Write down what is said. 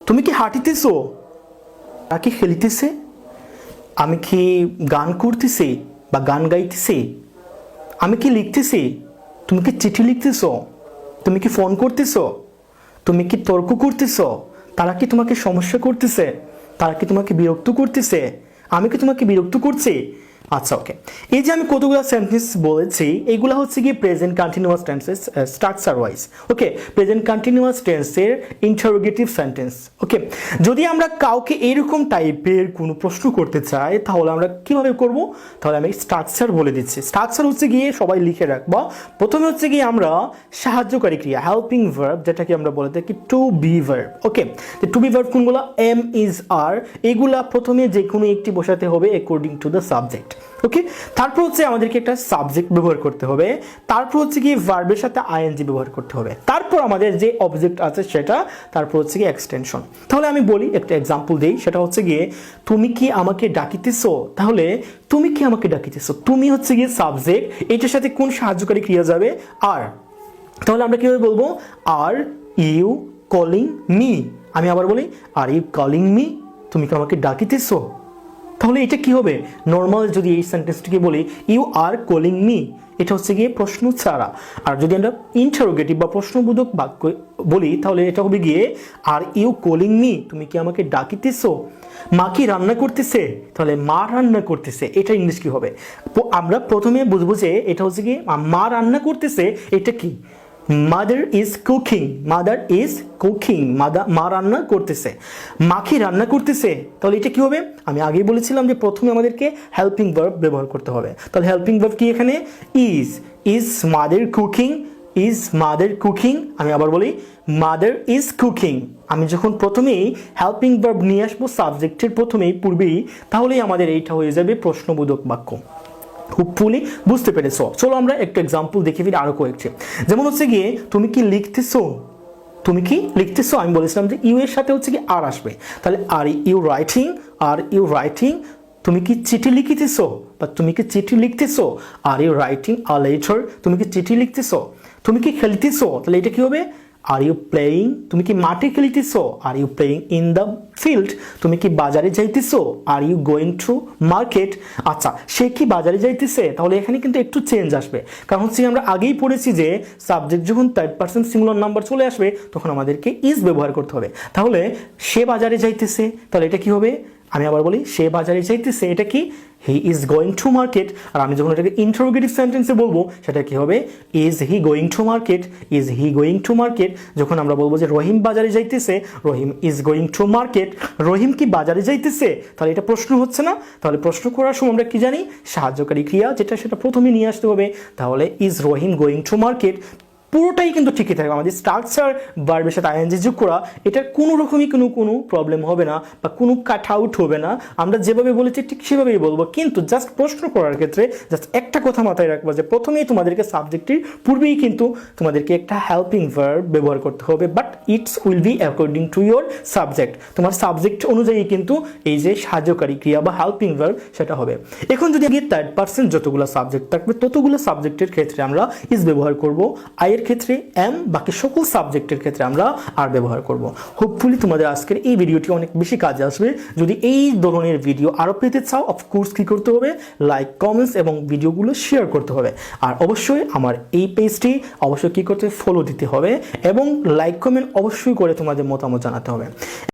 তুমি কি হাঁটিতেছো নাকি খেলিতেছে? আমি কি গান করতেছি বা গান গাইতেছি? আমি কি লিখতেছি? তুমি কি চিঠি লিখতেছো? তুমি কি ফোন করতেছো? তুমি কি তর্ক করতেছো? তারা কি তোমাকে সমস্যা করতেছে? তারা কি তোমাকে বিরক্ত করতেছে? আমি কি তোমাকে বিরক্ত করছি? আচ্ছা, ওকে। এই যে আমি কতগুলো সেন্টেন্স বলেছি, এইগুলো হচ্ছে কি present continuous tenses structure wise. Okay, present continuous টেন্সের ইন্টারোগেটিভ সেন্টেন্স। ওকে, যদি আমরা কাউকে এরকম টাইপের কোনো প্রশ্ন করতে চাই তাহলে আমরা কিভাবে করব? তাহলে আমি স্ট্রাকচার বলে দিচ্ছি। স্ট্রাকচার হচ্ছে গিয়ে সবাই লিখে রাখবো। প্রথমে হচ্ছে গিয়ে আমরা সাহায্যকারী ক্রিয়া হেল্পিং ভার্ব, যেটাকে আমরা বলে থাকি to be verb. Okay, to be verb কোনগুলো? এম, ইজ, আর, এগুলা প্রথমে যে কোনো একটি বসাতে হবে according to the subject. Okay, তারপর হচ্ছে আমাদেরকে একটা সাবজেক্ট ব্যবহার করতে হবে, তারপর হচ্ছে কি ভার্বের সাথে আইএনজি ব্যবহার করতে হবে, তারপর আমাদের যে অবজেক্ট আছে সেটা, তারপর হচ্ছে কি এক্সটেনশন। তাহলে আমি বলি, একটা এক্সাম্পল দেই, সেটা হচ্ছে গিয়ে তুমি কি আমাকে ডাকিতেছো? তাহলে তুমি কি আমাকে ডাকিতেছো, তুমি হচ্ছে গিয়ে সাবজেক্ট, এটার সাথে কোন সাহায্যকারী ক্রিয়া যাবে? আর। তাহলে আমরা কিভাবে বলবো? Are you calling me? আমি আবার বলি, আর ইউ কলিং মি? তুমি কি আমাকে ডাকিতেছো? তাহলে এটা কি হবে? নর্মাল যদি এই সেন্টেন্সটিকে বলি ইউ আর কলিং মি, এটা হচ্ছে গিয়ে প্রশ্ন ছাড়া। আর যদি আমরা ইন্টারোগেটিভ বা প্রশ্নবোধক বাক্য বলি তাহলে এটা হবে গিয়ে আর ইউ কলিং মি? তুমি কি আমাকে ডাকিতেছো? মা কি রান্না করতেছে? তাহলে মা রান্না করতেছে, এটা ইংলিশ কি হবে? আমরা প্রথমে বুঝবো যে এটা হচ্ছে কি মা রান্না করতেছে, এটা কি? Mother is cooking, mother is cooking, মা রান্না করতেছে। মা কি রান্না করতেছে? তাহলে এটা কি হবে? আমি আগেই বলেছিলাম যে প্রথমে আমাদেরকে হেল্পিং ভার্ব ব্যবহার করতে হবে। তাহলে হেল্পিং ভার্ব কি এখানে? Is. Is mother cooking? Is mother cooking? আমি আবার বলি, মাদার ইজ কুকিং। আমি যখন প্রথমেই হেল্পিং ভার্ব নিয়ে আসবো সাবজেক্টের প্রথমেই পূর্বেই, তাহলেই আমাদের এইটা হয়ে যাবে প্রশ্নবোধক বাক্য। হোপফুলি বুঝতে পেরেছো। চলো আমরা একটা এক্সাম্পল দেখে ফিরে আরো কয়েকটি। যেমন হচ্ছে গিয়ে তুমি কি লিখতেছো? তুমি কি লিখতেছো? আমি বলেছিলাম যে ইউ এর সাথে হচ্ছে কি আর আসবে। তাহলে are you writing? Are you writing? তুমি কি চিঠি লিখিতেছো বা তুমি কি চিঠি লিখতেছো? Are you writing a letter? তুমি কি চিঠি লিখতেছো? তুমি কি খেলতেছো? তাহলে এটা কি হবে? Are you playing? তুমি কি মাঠে খেলিতেছো? Are you playing in the field? তুমি কি বাজারে যাইতেছো? Are you going to market? আচ্ছা, সে কি বাজারে যাইতেছে? তাহলে এখানে কিন্তু একটু চেঞ্জ আসবে, কারণ হচ্ছে আমরা আগেই পড়েছি যে সাবজেক্ট যখন থার্ড পারসন সিঙ্গুলার নাম্বার চলে আসবে তখন আমাদেরকে ইজ ব্যবহার করতে হবে। তাহলে সে বাজারে যাইতেছে, তাহলে এটা কি হবে? আমি আবার বলি, সে বাজারে যাইতেছে, এটা কি? He is going to market. আর আমি যখন এটাকে ইন্টারোগেটিভ সেন্টেন্সে বলবো সেটা কি হবে? Is he going to market? Is he going to market? যখন আমরা বলবো যে রহিম বাজারে যাইতেছে, Rahim is going to market. Rahim কি বাজারে যাইতেছে? তাহলে এটা প্রশ্ন হচ্ছে না? তাহলে প্রশ্ন করার সময় আমরা কি জানি? সাহায্যকারী ক্রিয়া যেটা সেটা প্রথমে নিয়ে আসতে হবে। তাহলে is Rahim going to market? পুরোটাই কিন্তু ঠিকই থাকবে। আমাদের স্ট্রাকচার ভার্বের সাথে আইএনজি যোগ করা, এটার কোনো রকমই কোনো প্রবলেম হবে না বা কোনো কাট আউট হবে না। আমরা যেভাবে বলেছি ঠিক সেভাবেই বলবো, কিন্তু জাস্ট প্রশ্ন করার ক্ষেত্রে জাস্ট একটা কথা মাথায় রাখবো যে প্রথমেই তোমাদেরকে সাবজেক্টের পূর্বেই কিন্তু তোমাদেরকে একটা হেল্পিং ভার্ব ব্যবহার করতে হবে, but it's will be according to your subject. তোমার সাবজেক্ট অনুযায়ী কিন্তু এই যে সাহায্যকারী ক্রিয়া বা হেল্পিং ভার্ব সেটা হবে। এখন যদি আমি থার্ড পারসন যতগুলো সাবজেক্ট থাকবে ততগুলো সাবজেক্টের ক্ষেত্রে আমরা ইজ ব্যবহার করবো, আয়ের ক্ষেত্রে এম, বাকি সকল সাবজেক্টের ক্ষেত্রে আমরা আর ব্যবহার করব। হোপফুলি তোমাদের আজকের এই ভিডিওটি অনেক বেশি কাজে আসবে। যদি এই ধরনের ভিডিও আরও পেতে চাও, অফকোর্স কী করতে হবে? লাইক, কমেন্টস এবং ভিডিওগুলো শেয়ার করতে হবে। আর অবশ্যই আমার এই পেজটি অবশ্যই কী করতে হবে? ফলো দিতে হবে এবং লাইক কমেন্ট অবশ্যই করে তোমাদের মতামত জানাতে হবে।